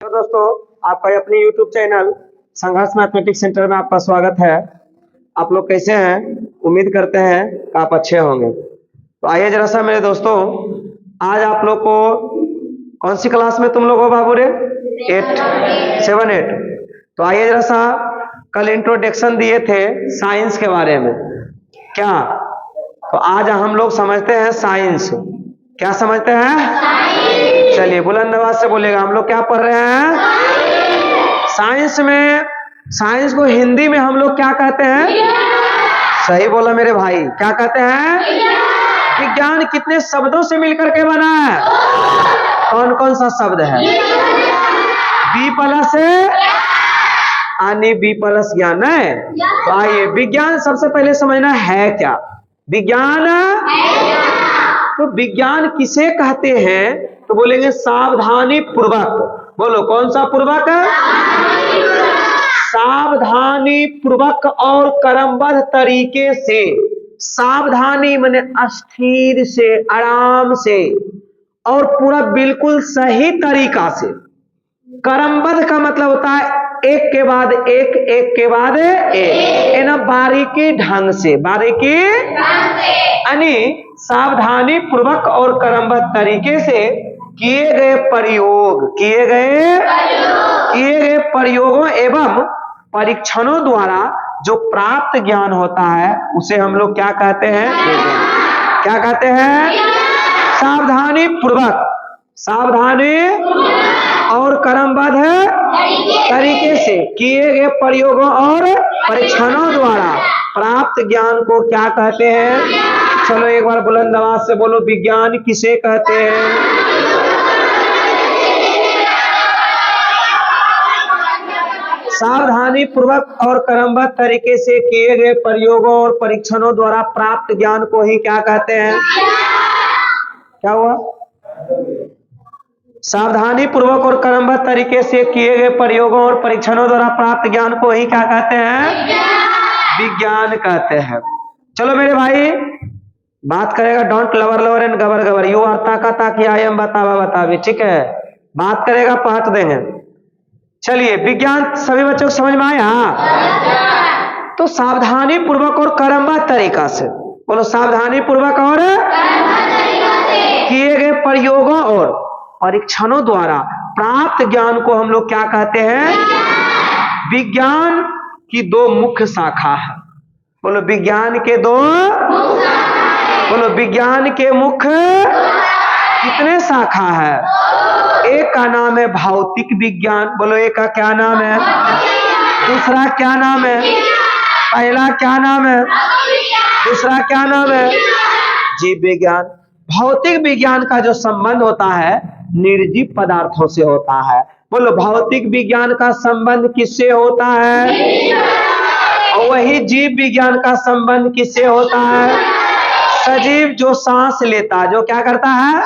तो दोस्तों, आपका अपने YouTube चैनल संघर्ष मैथमेटिक्स सेंटर में आपका स्वागत है। आप लोग कैसे हैं? उम्मीद करते हैं कि आप अच्छे होंगे। तो आइए जरा सा मेरे दोस्तों, आज आप लोग को कौन सी क्लास में तुम लोग हो बाबू रे? 7 8। तो आइए जरा सा, कल इंट्रोडक्शन दिए थे साइंस के बारे में, क्या? तो आज हम लोग समझते हैं साइंस। क्या समझते हैं? चलिए बुलंद आवाज से बोलेगा। हम लोग क्या पढ़ रहे हैं? साइंस में, साइंस को हिंदी में हम लोग क्या कहते हैं? सही बोला मेरे भाई, क्या कहते हैं? विज्ञान कितने शब्दों से मिलकर के बना है? कौन कौन सा शब्द है? बी प्लस बी प्लस ज्ञान है। तो आइए, विज्ञान सबसे पहले समझना है क्या? विज्ञान, तो विज्ञान किसे कहते हैं? तो बोलेंगे सावधानी पूर्वक। बोलो कौन सा पूर्वक? सावधानी पूर्वक और क्रमबद्ध तरीके से। सावधानी माने स्थिर से, आराम से, और पूरा बिल्कुल सही तरीका से। क्रमबद्ध का मतलब होता है एक के बाद एक, एक के बाद एक, ना बारीकी ढंग से, बारीकी यानी सावधानी पूर्वक और क्रमबद्ध तरीके से किए गए प्रयोग, किए गए प्रयोगों एवं परीक्षणों द्वारा जो प्राप्त ज्ञान होता है उसे हम लोग क्या कहते हैं? क्या कहते हैं? सावधानी पूर्वक, सावधानी और क्रमबद्ध तरीके से किए गए प्रयोगों और परीक्षणों द्वारा प्राप्त ज्ञान को क्या कहते हैं? चलो एक बार बुलंद आवाज से बोलो, विज्ञान किसे कहते हैं? सावधानी पूर्वक और क्रमबद्ध तरीके से किए गए प्रयोगों और परीक्षणों द्वारा प्राप्त ज्ञान को ही क्या कहते हैं? क्या हुआ? सावधानी पूर्वक और क्रमबद्ध तरीके से किए गए प्रयोगों और परीक्षणों द्वारा प्राप्त ज्ञान को ही क्या कहते हैं? विज्ञान कहते हैं। चलो मेरे भाई, बात करेगा don't lover lover and Gavar Gavar, you are ताका ताकि आई एम बतावा बतावे, ठीक है? बात करेगा पहुंच देंगे। चलिए, विज्ञान सभी बच्चों को समझ में आया? तो सावधानी पूर्वक और क्रमबद्ध तरीका से, बोलो सावधानी पूर्वक और किए गए प्रयोगों और परीक्षणों द्वारा प्राप्त ज्ञान को हम लोग क्या कहते हैं? विज्ञान की दो मुख्य शाखा है। बोलो विज्ञान के दो, बोलो विज्ञान के मुख्य कितने शाखा है? एक का नाम है भौतिक विज्ञान। बोलो एक का क्या नाम है? दूसरा क्या नाम है? पहला क्या नाम है? दूसरा क्या नाम है? जीव विज्ञान। भौतिक विज्ञान का जो संबंध होता है निर्जीव पदार्थों से होता है। बोलो भौतिक विज्ञान का संबंध किससे होता है? और वही जीव विज्ञान का संबंध किससे होता है? सजीव, जो सांस लेता, जो क्या करता है,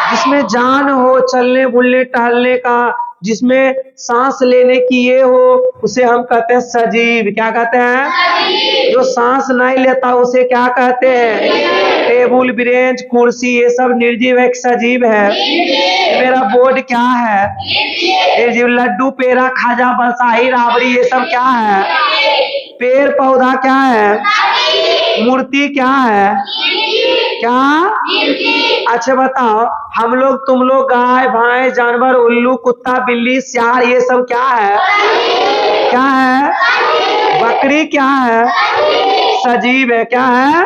जिसमें जान हो, चलने बुलने टहलने का, जिसमें सांस लेने की ये हो, उसे हम कहते हैं सजीव। क्या कहते हैं? जो सांस नहीं लेता उसे क्या कहते हैं? टेबुल, बेंच, कुर्सी, ये सब निर्जीव एक सजीव है। मेरा बोर्ड क्या है? निर्जीव। लड्डू, पेड़ा, खाजा, बरसाही, राबड़ी, ये सब क्या है? पेड़ पौधा क्या है? मूर्ति क्या है? क्या? अच्छा बताओ, हम लोग, तुम लोग, गाय भैंस, जानवर, उल्लू, कुत्ता, बिल्ली, सियार, ये सब क्या है? क्या है? बकरी क्या है? सजीव है। क्या है?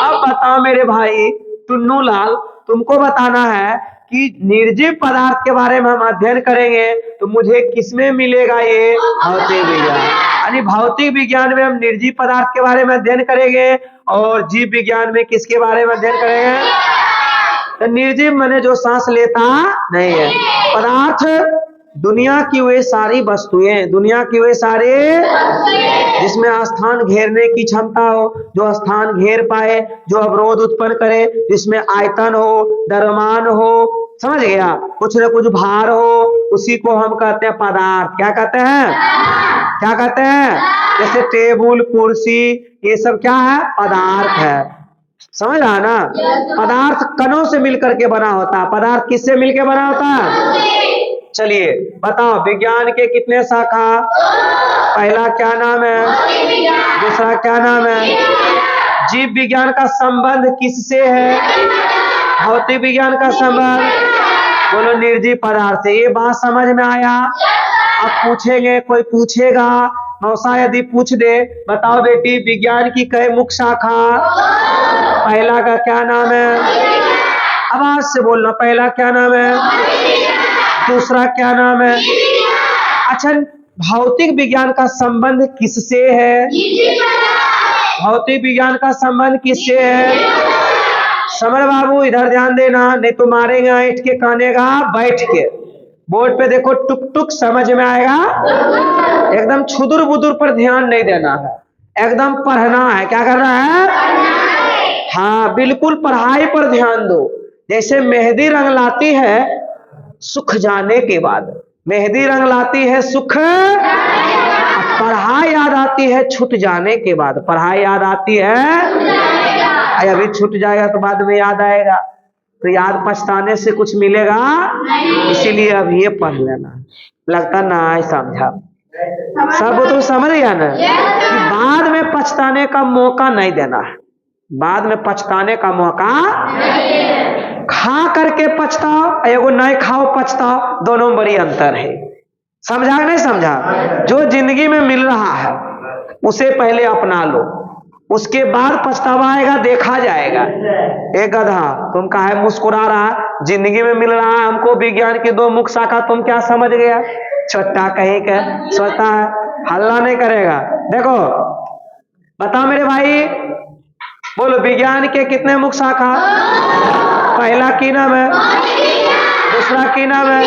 अब बताओ मेरे भाई टुन्नू लाल, तुमको बताना है कि निर्जीव पदार्थ के बारे में हम अध्ययन करेंगे तो मुझे किसमें मिलेगा? ये भौतिक विज्ञान। यानी भौतिक विज्ञान में हम निर्जीव पदार्थ के बारे में अध्ययन करेंगे और जीव विज्ञान में किसके बारे में अध्ययन करेंगे? तो निर्जीव माने जो सांस लेता नहीं है। पदार्थ, दुनिया की वे सारी वस्तुएं, दुनिया की वे सारे जिसमें स्थान घेरने की क्षमता हो, जो स्थान घेर पाए, जो अवरोध उत्पन्न करे, जिसमें आयतन हो, द्रव्यमान हो, समझ गया, कुछ न कुछ भार हो, उसी को हम कहते हैं पदार्थ। क्या कहते हैं? क्या कहते हैं? जैसे टेबुल, कुर्सी, ये सब क्या है? पदार्थ है। समझ रहा ना? पदार्थ कणों से मिलकर के बना होता है। पदार्थ किससे मिलकर बना होता है? चलिए बताओ, विज्ञान के कितने शाखा? पहला क्या नाम है? दूसरा क्या नाम है? जीव विज्ञान का संबंध किससे है? भौतिक विज्ञान का संबंध बोलो निर्जीव पदार्थ से। ये बात समझ में आया? अब पूछेंगे, कोई पूछेगा, मौसा यदि पूछ दे, बताओ बेटी विज्ञान की कई मुख्य शाखा? पहला का क्या नाम है? आवाज से बोलना, पहला क्या नाम है? दूसरा क्या नाम है? अच्छा, भौतिक विज्ञान का संबंध किससे है? भौतिक विज्ञान का संबंध किससे है? समर बाबू इधर ध्यान देना, नहीं तो मारेगा ईंट के कानेगा बैठ के। बोर्ड पे देखो, टुक टुक समझ में आएगा। एकदम छुदुर बुदुर पर ध्यान नहीं देना है, एकदम पढ़ना है। क्या करना है? हाँ बिल्कुल, पढ़ाई पर ध्यान दो। जैसे मेहंदी रंग लाती है सुख जाने के बाद, मेहंदी रंग लाती है सुख, पढ़ाई याद आती है छूट जाने के बाद। पढ़ाई याद आती है, अभी छूट जाएगा तो बाद में याद आएगा, तो याद पछताने से कुछ मिलेगा, इसीलिए अब ये पढ़ लेना। लगता ना समझा? सब तो समझ गया ना कि बाद में पछताने का मौका नहीं देना है। बाद में पछताने का मौका, खा करके पछताओ, एगो नहीं खाओ पछताओ, दोनों में बड़ी अंतर है। समझा नहीं समझा? जो जिंदगी में मिल रहा है उसे पहले अपना लो, उसके बाद पछतावा आएगा, देखा जाएगा। एक गधा, तुम काहे मुस्कुरा रहा? जिंदगी में मिल रहा है हमको विज्ञान की दो मुख्य शाखा, तुम क्या समझ गया? छोटा कहीं का सोचता है, हल्ला नहीं करेगा। देखो बताओ मेरे भाई, बोलो विज्ञान के कितने मुख्य शाखा? पहला की नाम है? दूसरा की नाम है?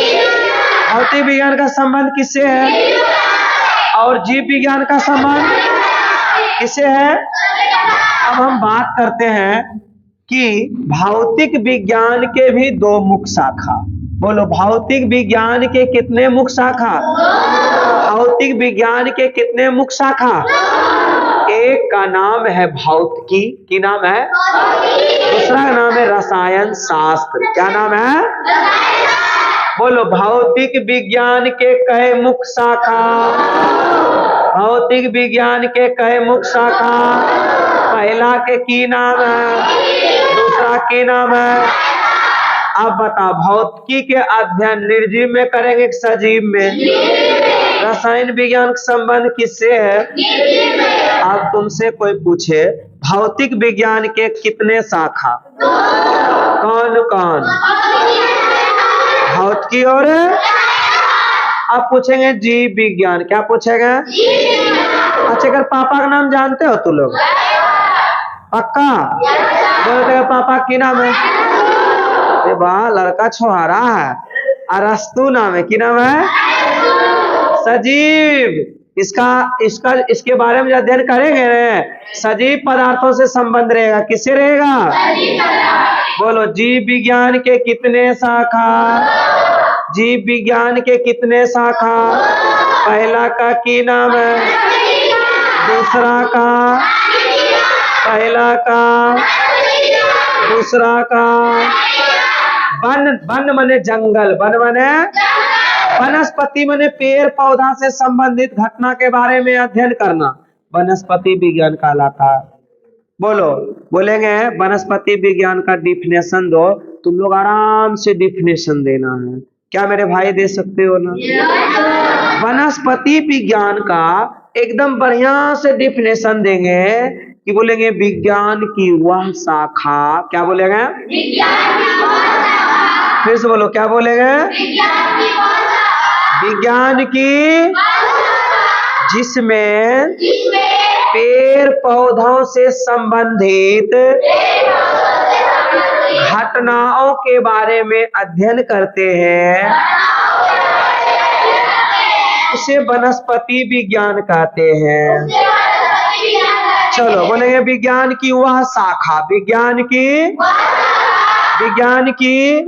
भौतिक विज्ञान का संबंध किससे है? और जीव विज्ञान का संबंध किससे है? अब हम बात करते हैं कि भौतिक विज्ञान के भी दो मुख्य शाखा। बोलो भौतिक विज्ञान के कितने मुख्य शाखा? भौतिक विज्ञान के कितने मुख्य शाखा? एक का नाम है भौतिकी, की नाम है? दूसरा का नाम है रसायन शास्त्र। क्या नाम है? बोलो भौतिक विज्ञान के कई मुख्य शाखा? भौतिक विज्ञान के कई मुख्य शाखा? पहला के की नाम है? दूसरा की नाम है? अब बताओ भौतिकी के अध्ययन निर्जीव में करेंगे कि सजीव में? रसायन विज्ञान का संबंध किससे है? अब तुमसे कोई पूछे भौतिक विज्ञान के कितने शाखा? कौन कौन? भौतिकी और अब पूछेंगे जीव विज्ञान। क्या पूछेंगे? अच्छा, अगर पापा का नाम जानते हो तुम लोग? पक्का बोलते पापा की नाम है? वाह, लड़का छोहारा है। अरस्तु नाम है। की नाम है? सजीव। इसके बारे में अध्ययन करेंगे ना, सजीव पदार्थों से संबंध रहेगा। किससे रहेगा? बोलो जीव विज्ञान के कितने शाखा? जीव विज्ञान के कितने शाखा? पहला का की नाम है? दूसरा का? पहला का? दूसरा का? वन मने जंगल, वन मने वनस्पति, मने पेड़ पौधा से संबंधित घटना के बारे में अध्ययन करना वनस्पति विज्ञान कहलाता है। बोलो, बोलेंगे वनस्पति विज्ञान का डिफिनेशन दो। तुम लोग आराम से डिफिनेशन देना है। क्या मेरे भाई दे सकते हो ना? वनस्पति विज्ञान का एकदम बढ़िया से डिफिनेशन देंगे कि बोलेंगे विज्ञान की वह शाखा। क्या बोलेंगे? फिर से बोलो, क्या बोलेंगे? विज्ञान की जिसमें पेड़ पौधों से संबंधित घटनाओं के बारे में अध्ययन करते हैं, उसे वनस्पति विज्ञान कहते हैं। चलो बोलेंगे विज्ञान की वह शाखा, विज्ञान की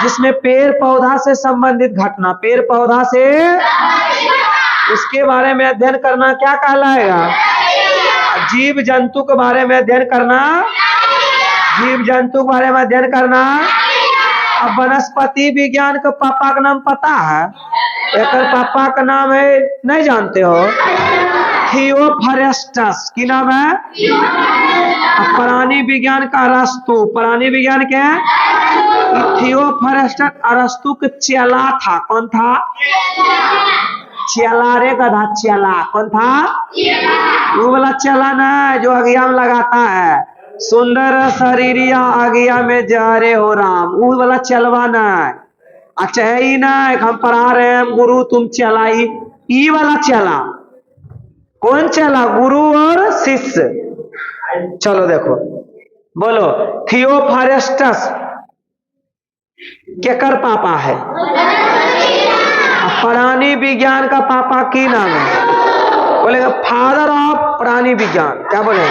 जिसमें पेड़ पौधा से संबंधित घटना, पेड़ पौधा से उसके बारे में अध्ययन करना क्या कहलाएगा? जीव जंतु के बारे में अध्ययन करना, जीव जंतु के बारे में अध्ययन करना अब वनस्पति विज्ञान के पापा का नाम पता है? एक पापा का नाम है, नहीं जानते हो? थियोफ्रास्टस। की नाम है? प्राणी विज्ञान का अरस्तु। प्राणी विज्ञान क्या है? थियोफ्रास्टस अरस्तु के चेला था। कौन था? चेला रे गधा, चेला। कौन था? वो वाला चेला ना जो अगिया में लगाता है, सुंदर शरीरिया अगिया में जा रे हो राम, वो वाला चलवा ना। अच्छा है ही ना, हम पढ़ा रहे हैं गुरु तुम चलाई, ई वाला चला। कौन चला? गुरु और शिष्य। चलो देखो, बोलो थियोफ्रास्टस केकर पापा है? प्राणी विज्ञान का पापा की नाम है? बोलेगा फादर ऑफ प्राणी विज्ञान। क्या बोले?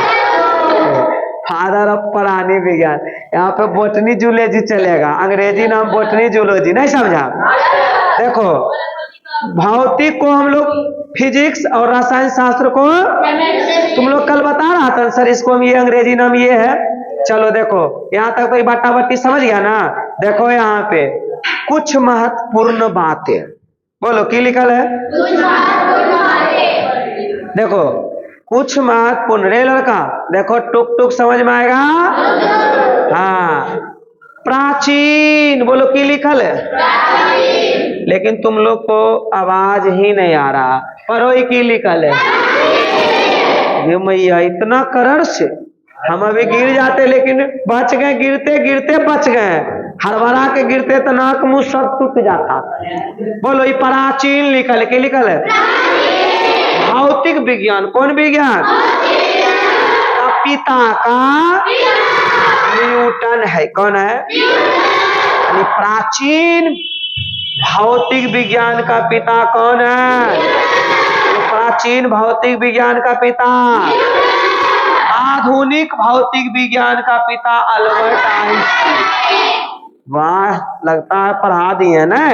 फादर ऑफ प्राणी विज्ञान। यहाँ पे बोटनी जूलॉजी चलेगा, अंग्रेजी नाम बोटनी जूलॉजी। नहीं समझा? देखो, भौतिक को हम लोग फिजिक्स और रसायन शास्त्र को तुम लोग कल बता रहा था सर, इसको हम ये अंग्रेजी नाम ये है। चलो देखो, यहाँ तक तो ये बाटा बाटी समझ गया ना। देखो यहाँ पे कुछ महत्वपूर्ण बातें, बोलो की लिखल है? देखो कुछ महत्वपूर्ण। रे लड़का देखो, टुक टुक समझ में आएगा? हाँ, प्राचीन। बोलो की लिखल है? लेकिन तुम लोग को आवाज ही नहीं आ रहा। पढ़ो ही की लिखल है? ये मैया इतना करड़ से हम अभी गिर जाते, लेकिन बच गए। गिरते गिरते बच गए। हड़बड़ा के गिरते तो नाक मुंह सब टूट जाता। बोलो ये प्राचीन लिखल है? की लिखल है? भौतिक विज्ञान। कौन विज्ञान? पिता का न्यूटन है। कौन है? यानी प्राचीन भौतिक विज्ञान का पिता कौन है? प्राचीन भौतिक विज्ञान का पिता। आधुनिक भौतिक विज्ञान का पिता अल्बर्ट आइंस्टीन। वाह, लगता है पढ़ा दिए ना।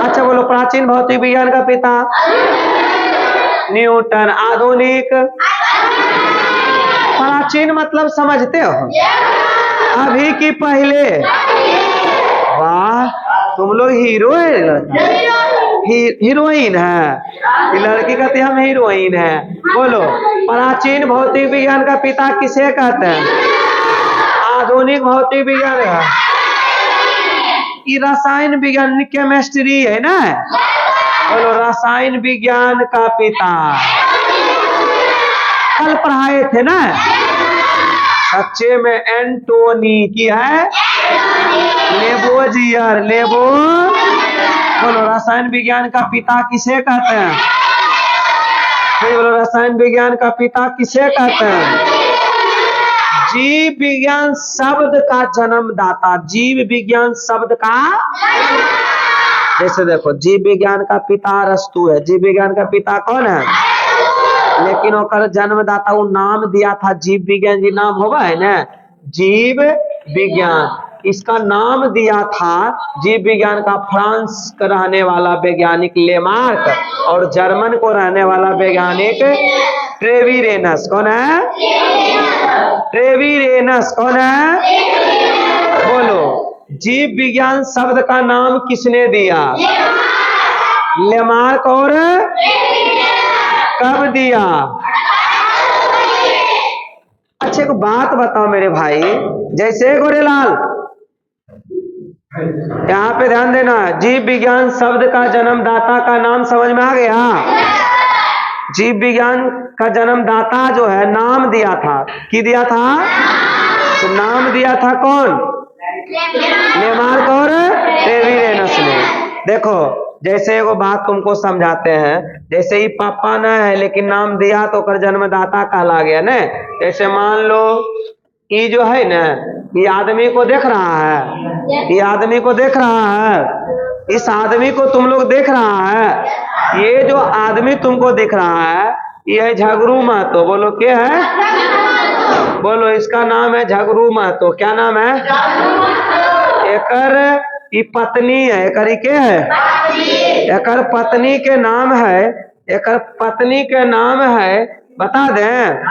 अच्छा बोलो, प्राचीन भौतिक विज्ञान का पिता न्यूटन। आधुनिक? प्राचीन मतलब समझते हो? अभी की पहले। वाह, तुम लोग हीरो है, हीरोइन है। लड़की कहती है हम हीरोइन है। बोलो प्राचीन भौतिक विज्ञान का पिता किसे कहते हैं? आधुनिक भौतिक विज्ञान है। रसायन विज्ञान केमिस्ट्री है ना। बोलो रसायन विज्ञान का पिता। कल पढ़ाए थे ना, सच्चे में एंटोनी की है लेबोजियर। लेबो। बोलो रसायन विज्ञान का पिता किसे कहते हैं? बोलो रसायन विज्ञान का पिता किसे कहते हैं? जीव विज्ञान शब्द का जन्मदाता। जीव विज्ञान शब्द का, जैसे देखो जीव विज्ञान का पिता अरस्तु है। जीव विज्ञान का पिता कौन है? लेकिन ओकर जन्मदाता वो नाम दिया था जीव विज्ञान जी। नाम होगा है ना, जीव विज्ञान। इसका नाम दिया था जीव विज्ञान का फ्रांस का रहने वाला वैज्ञानिक लेमार्क और जर्मन को रहने वाला वैज्ञानिक ट्रेविरेनस। कौन है? ट्रेविरेनस। कौन है? बोलो जीव विज्ञान शब्द का नाम किसने दिया? लेमार्क। और कब दिया? अच्छा एक बात बताओ मेरे भाई, जैसे गोरेलाल यहाँ पे ध्यान देना, जीव विज्ञान शब्द का जन्मदाता का नाम समझ में आ गया? जीव विज्ञान का जन्मदाता जो है नाम दिया था। की दिया था? तो नाम दिया था कौन? लेमार्क और ट्रेविरेनस ने। देखो जैसे एगो बात तुमको समझाते हैं, जैसे ही पापा न है लेकिन नाम दिया तो कर जन्मदाता कहला गया न। जैसे मान लो ये जो है ना, ये आदमी को देख रहा है, ये आदमी को देख रहा है, इस आदमी को तुम लोग देख रहा है। ये जो आदमी तुमको दिख रहा है ये है झगरू महतो। बोलो क्या है? बोलो इसका नाम है झगरू महतो। क्या नाम है? एकर ये पत्नी है। एकर क्या है? एकर पत्नी के नाम है, एकर पत्नी के नाम है, बता दें,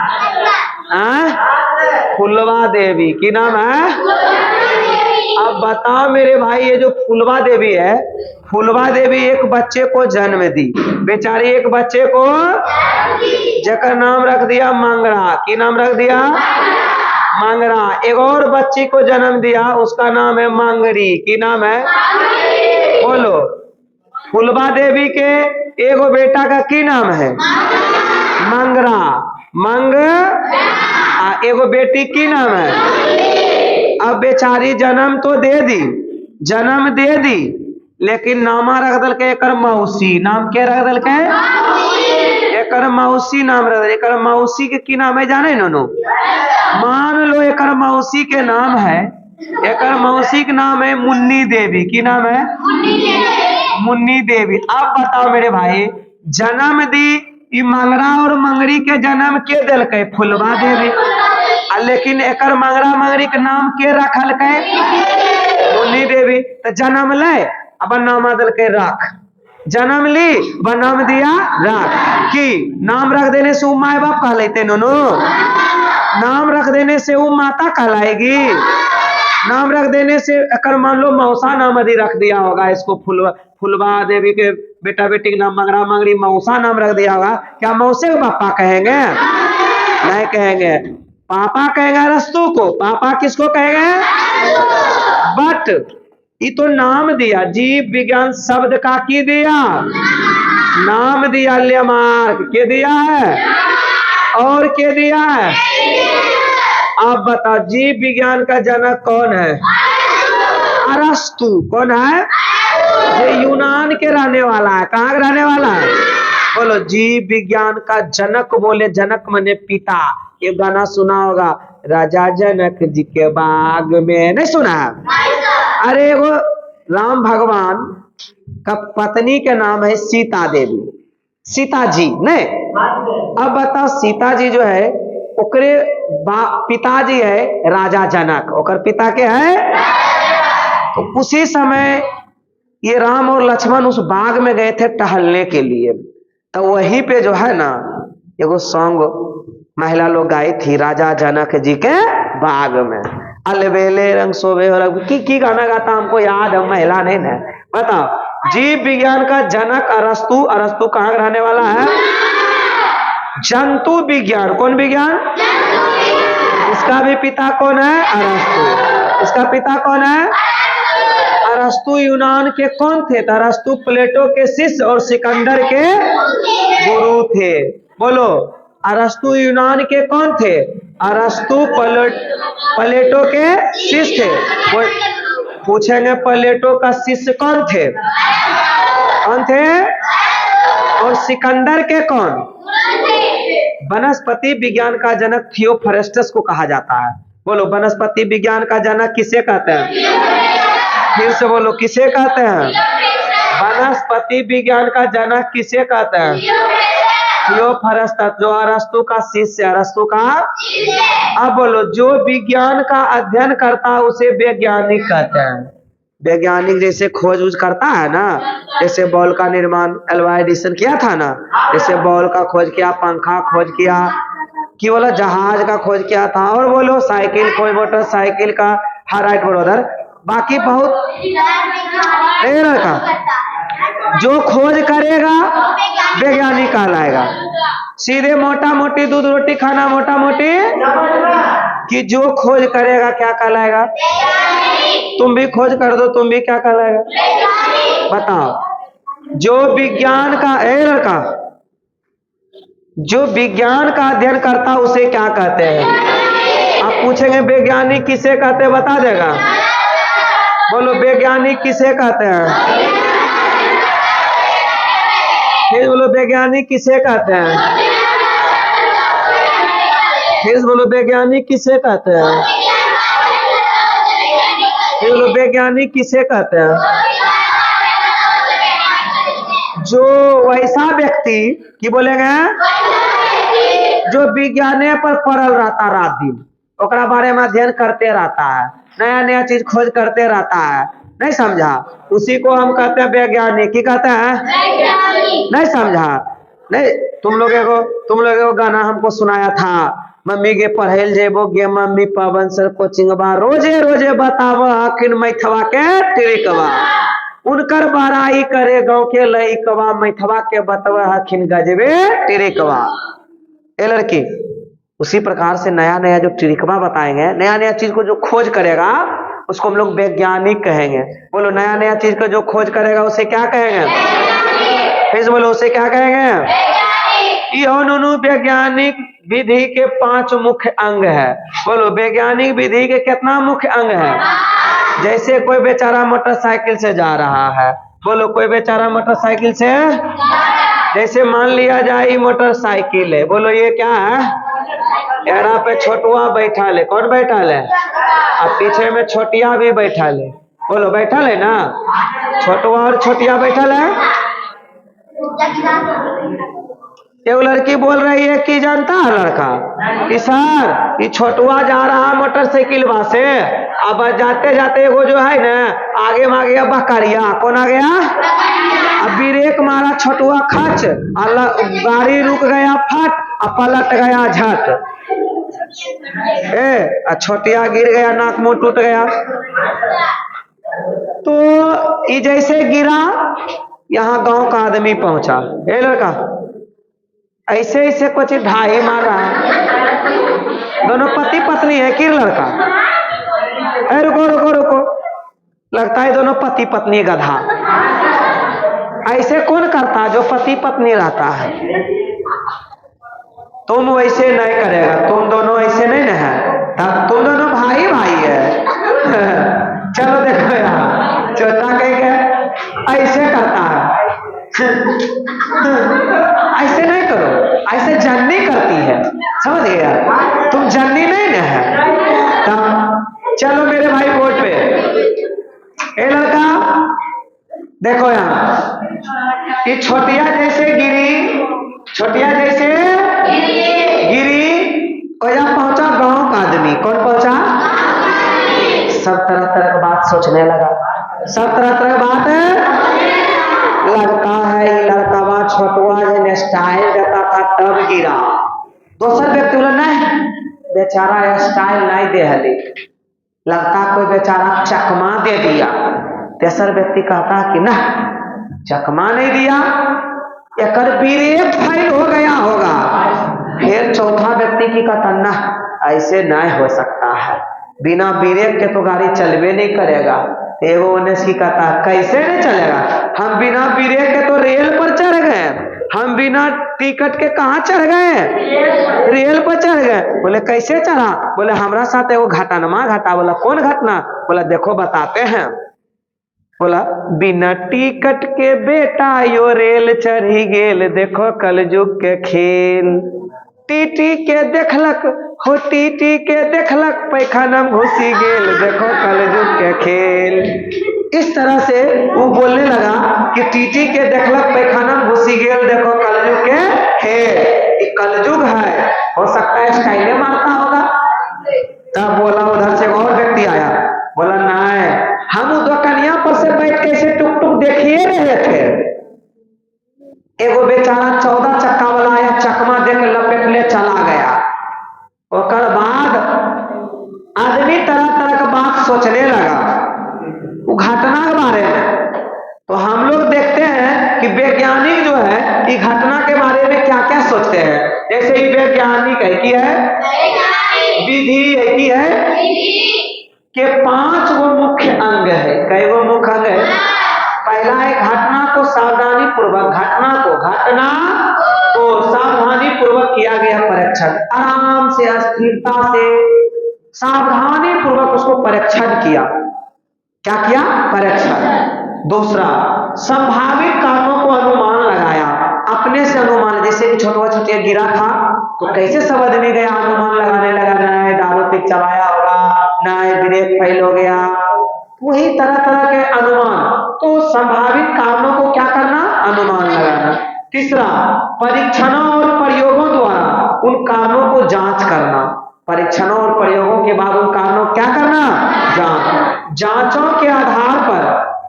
फुलवा देवी। की नाम है? अब बताओ मेरे भाई, ये जो फुलवा देवी है, फुलवा देवी एक बच्चे को जन्म दी, बेचारी एक बच्चे को, जेकर नाम रख दिया मंगरा। की नाम रख दिया? मंगरा। एक और बच्ची को जन्म दिया, उसका नाम है मंगरी। की नाम है? बोलो। फुलवा देवी के एगो बेटा का की नाम है? मंगरा। एगो बेटी की नाम है? अब बेचारी जन्म तो दे दी, जन्म दे दी, लेकिन नामा रख दल के एकर मौसी। नाम क्या रख दल के? एकर मौसी नाम रख दल। एकर मौसी के की नाम है जाने नो? मान लो एकर मौसी के नाम है, एकर मौसी का नाम है मुन्नी देवी। की नाम है? मुन्नी देवी। अब बताओ मेरे भाई, जन्म दी मंगरा और मंगरी के जन्म के दिल के? फुलवा देवी। लेकिन एकर मंगरा मंगरी के नाम के रखल के? मुन्नी देवी। तो जन्म ले, अब नाम दिल के रख। जन्म ली, नाम दिया रख। की नाम रख देने से वो माए बाप कहलाते नो? नाम रख देने से वो माता कहलाएगी? नाम रख देने से अगर मान लो मौसा नाम यदि रख दिया होगा इसको, फुलवा देवी के बेटा बेटी के नाम मंगरा मंगरी, मौसा नाम रख दिया होगा, क्या मौसे को पापा कहेंगे? नहीं कहेंगे। पापा कहेंगे रस्तु को। पापा किसको कहेंगे? बट ये तो नाम दिया, जीव विज्ञान शब्द का की दिया? नाम दिया। लेमार्क के दिया है और के दिया है? आप बताओ, जीव विज्ञान का जनक कौन है? अरस्तु। कौन है? ये यूनान के रहने वाला है। कहाँ के रहने वाला है? बोलो। जीव विज्ञान का जनक बोले, जनक माने पिता। ये गाना सुना होगा, राजा जनक जी के बाग में, नहीं सुना है? अरे वो राम भगवान का पत्नी के नाम है सीता देवी, सीता जी नहीं। अब बताओ, सीता जी जो है ओकरे पिताजी है राजा जनक, ओकर पिता के है। तो उसी समय ये राम और लक्ष्मण उस बाग में गए थे टहलने के लिए, तो वहीं पे जो है ना एगो सॉन्ग महिला लोग गाई थी, राजा जनक जी के बाग में अलबेले रंग शोभे। की गाना गाता हमको याद है, महिला नहीं ना। बताओ, जीव विज्ञान का जनक अरस्तु। अरस्तु कहाँ रहने वाला है? जंतु विज्ञान। कौन विज्ञान? इसका भी पिता कौन है? अरस्तु। इसका पिता कौन है? अरस्तु यूनान के कौन थे? तो अरस्तु प्लेटो के शिष्य और सिकंदर के गुरु थे। बोलो, अरस्तु यूनान के कौन थे? अरस्तु प्लेटो के शिष्य थे। पूछेंगे प्लेटो का शिष्य कौन थे? कौन थे? और सिकंदर के कौन? वनस्पति विज्ञान का जनक थियोफ्रेस्टस को कहा जाता है। बोलो, वनस्पति विज्ञान का जनक किसे कहते हैं? फिर से बोलो, किसे कहते हैं? वनस्पति विज्ञान का जनक किसे कहते हैं? थियोफ्रेस्टस, जो अरस्तु का शिष्य, अरस्तु का। अब बोलो, जो विज्ञान का अध्ययन करता है उसे वैज्ञानिक कहते हैं। वैज्ञानिक जैसे खोज उज करता है ना, जैसे बॉल का निर्माण एल्वा एडिसन किया था ना, जैसे बॉल का खोज किया, पंखा खोज किया, कि बोला जहाज का खोज किया था, और बोलो साइकिल खोज, मोटरसाइकिल का, हर राइट ब्रदर। बाकी बहुत का जो खोज करेगा वैज्ञानिक कहलाएगा। सीधे मोटा मोटी दूध रोटी खाना, मोटा मोटी, कि जो खोज करेगा क्या कहलाएगा? तुम भी खोज कर दो, तुम भी क्या कहलाएगा? बताओ। जो विज्ञान का लड़का, जो विज्ञान का अध्ययन करता उसे क्या कहते हैं? आप पूछेंगे वैज्ञानिक किसे कहते हैं, बता देगा। बोलो, वैज्ञानिक किसे कहते हैं? फिर बोलो, वैज्ञानिक किसे कहते हैं? फिर बोलो, वैज्ञानिक किसे कहते हैं? फिर बोलो, वैज्ञानिक किसे कहते हैं? जो वैसा व्यक्ति की बोलेंगे जो विज्ञान पर पढ़ल रहता रात दिन, ओकरा बारे में अध्ययन करते रहता है, नया नया चीज खोज करते रहता है, नहीं समझा? उसी को हम कहते हैं वैज्ञानिक। की कहते हैं? नहीं समझा? नहीं, तुम लोग एगो गाना हमको सुनाया था, मम्मी के पढ़ेल जेबो गे मम्मी पवन सर कोचिंग बा रोजे रोजे बताव हकिन मैथवा के ट्रिकवा उनकर बड़ाई करे गाँव के लइकवा मैथवा के बतव हकिन गजबे ट्रिकवा। ए लड़की उसी प्रकार से नया नया जो ट्रिकवा बताएंगे, नया नया चीज को जो खोज करेगा उसको हम लोग वैज्ञानिक कहेंगे। बोलो नया नया चीज को जो खोज करेगा उसे क्या कहेंगे? फिर बोलो उसे क्या कहेंगे? नुनु वैज्ञानिक विधि के 5 मुख्य अंग है। बोलो वैज्ञानिक विधि के कितना मुख्य अंग है? जैसे कोई बेचारा मोटरसाइकिल से जा रहा है, बोलो कोई बेचारा मोटरसाइकिल से, जैसे मान लिया जाए मोटरसाइकिल है, बोलो ये क्या है? यहाँ पे छोटुआ बैठा ले, कौन बैठा ले? अब पीछे में छोटिया भी बैठा ले, बोलो बैठा ले ना, छोटुआ और छोटिया बैठा ले। ये लड़की बोल रही है कि जानता है लड़का कि सर ये छोटुआ जा रहा मोटरसाइकिल से, अब जाते जाते वो जो है ना आगे में आ गया बकरिया, कौन आ गया? अब ब्रेक मारा छोटुआ खच, गाड़ी रुक गया फट, पलट गया झट, छोटिया गिर गया, नाक मुंह टूट गया। तो ये जैसे गिरा यहाँ गांव का आदमी पहुंचा, ए लड़का ऐसे ऐसे कुछ ढाई मार रहा है, दोनों पति पत्नी है कि लड़का? रुको रुको रुको, लगता है दोनों पति पत्नी गधा। ऐसे कौन करता जो पति पत्नी रहता है? तुम वैसे नहीं करेगा, तुम दोनों ऐसे नहीं ना है, तुम दोनों भाई भाई है। चलो देखो यार, छोटा कह ऐसे करता है। ऐसे नहीं करो, ऐसे जननी करती है, समझ गया? तुम जननी नहीं ना है। चलो मेरे भाई बोर्ड पे, ए लड़का देखो यहाँ, ये छोटिया जैसे गिरी, छोटिया जैसे गिरी, और यहाँ पहुंचा गांव का आदमी, कौन पहुंचा? सब तरह तरह की बात सोचने लगा, सब तरह तरह की बात है। लगता है ये लड़का छोटुआ जब स्टाइल देता था तब गिरा। दूसर व्यक्ति बोला नहीं बेचारा स्टाइल नहीं दे हली, लगता कोई बेचारा चकमा दे दिया। तेसर व्यक्ति कहता कि ना चकमा नहीं दिया, एक ब्रेक फेल हो गया होगा। फिर चौथा व्यक्ति की कहता ना ऐसे नहीं हो सकता है, बिना ब्रेक के तो गाड़ी चलवे नहीं करेगा। एगो उन्नीस की कहता कैसे नहीं चलेगा, हम बिना ब्रेक के तो रेल पर चढ़ गए, हम बिना टिकट के कहाँ चढ़ गए? रेल पर चढ़ गए। बोले कैसे चढ़ा? बोले हमारा साथ एगो घटनमा घटा। बोला कौन घटना? बोला देखो बताते हैं। बोला बिना टिकट के बेटा यो रेल चढ़ी गेल, देखो कलयुग के खेल। टीटी के देखलक हो, टीटी के देखलक पैखाना में घुसी गेल, देखो कलयुग के खेल। इस तरह से वो बोलने लगा कि टीटी के देखलक पैखाना में घुसी गेल, देखो कलयुग के खेल। ये कलयुग है, हो सकता है स्टाइले मारता होगा। तब बोला उधर से और व्यक्ति आया, बोला नहीं हम दुकानिया पर से बैठ के ऐसे टुक टुक देखिए रहे थे, एगो बेचारा 14 चक्का वाला आया, चकमा देख लपेट ले चला गया। और बाद आदमी तरह तरह का बात सोचने लगा वो घटना के बारे में। तो हम लोग देखते हैं कि वैज्ञानिक जो है ये घटना के बारे में क्या क्या सोचते हैं। जैसे ये वैज्ञानिक है कि है विधि है कि है के 5 गो मुख्य अंग है। कई गो मुख्य अंग है? पहला है घटना को सावधानी पूर्वक, घटना को सावधानी पूर्वक किया गया परीक्षण, आराम से स्थिरता से सावधानी पूर्वक उसको परीक्षण किया। क्या किया? परीक्षण। दूसरा संभावित कारणों को अनुमान लगाया, अपने से अनुमान। जैसे कि छोटा छोटा गिरा था तो कैसे सब आदमी गया अनुमान लगाने लगा, ना दारू पी चलाया होगा, ना ब्रेक फेल हो गया, वही तरह तरह के अनुमान। तो संभावित कारणों को क्या करना? अनुमान लगाना। तीसरा परीक्षणों और प्रयोगों द्वारा उन कारणों को जांच करना। परीक्षणों और प्रयोगों के बाद उन कारणों क्या करना? जांचों के आधार पर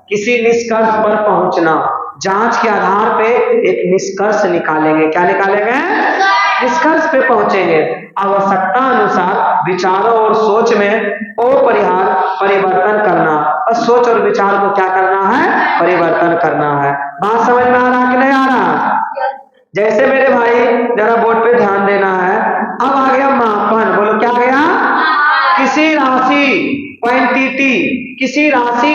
किसी निष्कर्ष पर पहुंचना। जांच के आधार पे एक निष्कर्ष निकालेंगे। क्या निकालेंगे? निष्कर्ष पे पहुंचेंगे। आवश्यकता अनुसार विचारों और सोच में अपरिहार्य परिवर्तन करना, और सोच और विचार को क्या करना है, परिवर्तन करना है। बात समझ में आ रहा कि नहीं आ रहा? जैसे मेरे भाई जरा बोर्ड पे ध्यान देना है। अब आ गया मापन, बोलो क्या गया? किसी राशि, क्वांटिटी, किसी राशि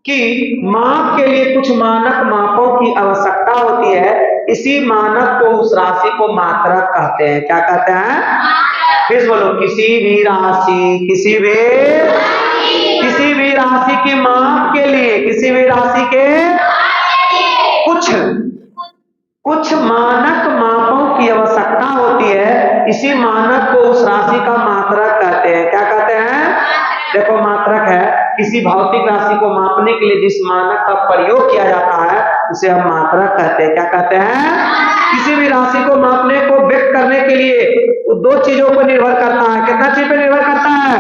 की माप के लिए कुछ मानक मापों की आवश्यकता होती है। इसी मानक को, उस राशि को मात्रक कहते हैं। क्या कहते हैं? फिर बोलो, किसी भी राशि, किसी भी राशि की माप के लिए, किसी भी राशि के कुछ मानक मापों की आवश्यकता होती है। इसी मानक को उस राशि का मात्रक कहते हैं। क्या कहते हैं? देखो, मात्रक है किसी भौतिक राशि को मापने के लिए जिस मानक का प्रयोग किया जाता है उसे हम मात्रक कहते हैं। क्या कहते हैं? किसी भी राशि को मापने को व्यक्त करने के लिए वो दो चीजों पर निर्भर करता है। कितना चीज पर निर्भर करता है?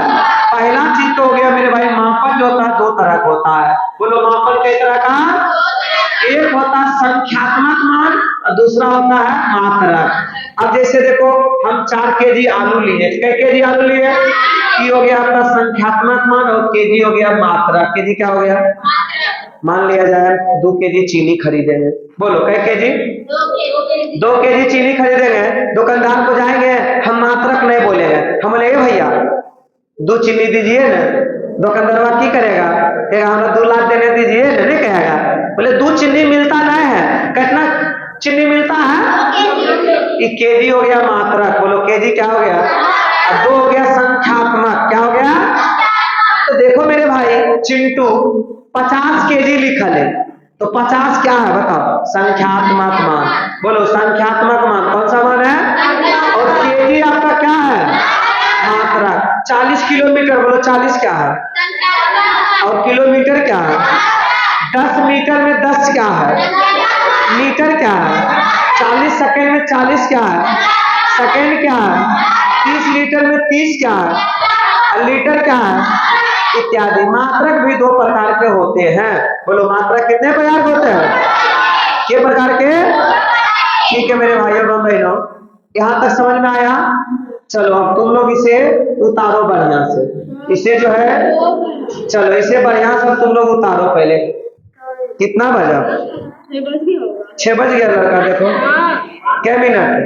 पहला चीज तो हो गया मेरे भाई, मापन जो होता है दो तरह का होता है। बोलो, मापन कई तरह का? एक होता है संख्यात्मक मान और दूसरा होता है मात्रक। अब जैसे देखो, हम 4 केजी आलू लिए, कै केजी आलू लिए? की हो गया आपका संख्यात्मक मान, और केजी हो गया मात्रक। केजी क्या हो गया? मान लिया जाए 2 केजी चीनी खरीदेंगे। बोलो, कै केजी? 2 केजी चीनी खरीदेंगे। दुकानदार को जाएंगे, हम मात्रक नहीं बोलेंगे, हम बोले भैया 2 चीनी दीजिए ना। दुकानदार की करेगा? कहेगा हमें 2 लाख देने दीजिए ना, नहीं कहेगा। बोले 2 चीनी मिलता नहीं है। कितना चीनी मिलता है? ये केजी हो गया मात्रक। बोलो, केजी क्या हो गया? और 2 हो गया संख्यात्मक। क्या हो गया? तो देखो मेरे भाई, चिंटू 50 केजी लिखा है, तो 50 क्या है बताओ? संख्यात्मक मान। बोलो, संख्यात्मक मान कौन सा मान है? और केजी आपका क्या है? मात्रक। 40 किलोमीटर, बोलो 40 क्या है? और किलोमीटर क्या है? 10 मीटर में 10 क्या है? मीटर क्या है? 40 सेकंड में 40 क्या है? सेकंड क्या है? 30 लीटर में 30 क्या है? लीटर क्या है? इत्यादि। मात्रक भी 2 प्रकार के होते हैं। बोलो, मात्रक कितने प्रकार के होते हैं? कितने प्रकार के? ठीक है मेरे भाइयों और बहनों, यहाँ तक समझ में आया? चलो अब तुम लोग इसे उतारो बढ़िया से। इसे जो है, चलो इसे बढ़िया से तुम लोग उतारो पहले। कितना बजा? 6 बज गया लड़का। देखो क्या मिनट?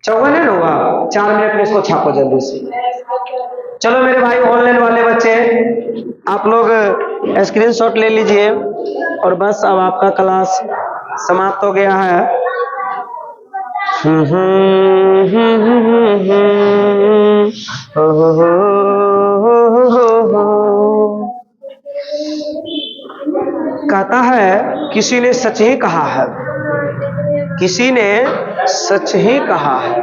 54 है ना हुआ? 4 मिनट में इसको छापो जल्दी से। चलो मेरे भाई ऑनलाइन वाले बच्चे, आप लोग स्क्रीनशॉट ले लीजिए। और बस अब आपका क्लास समाप्त हो गया है। कहता है, किसी ने सच ही कहा है, किसी ने सच ही कहा है।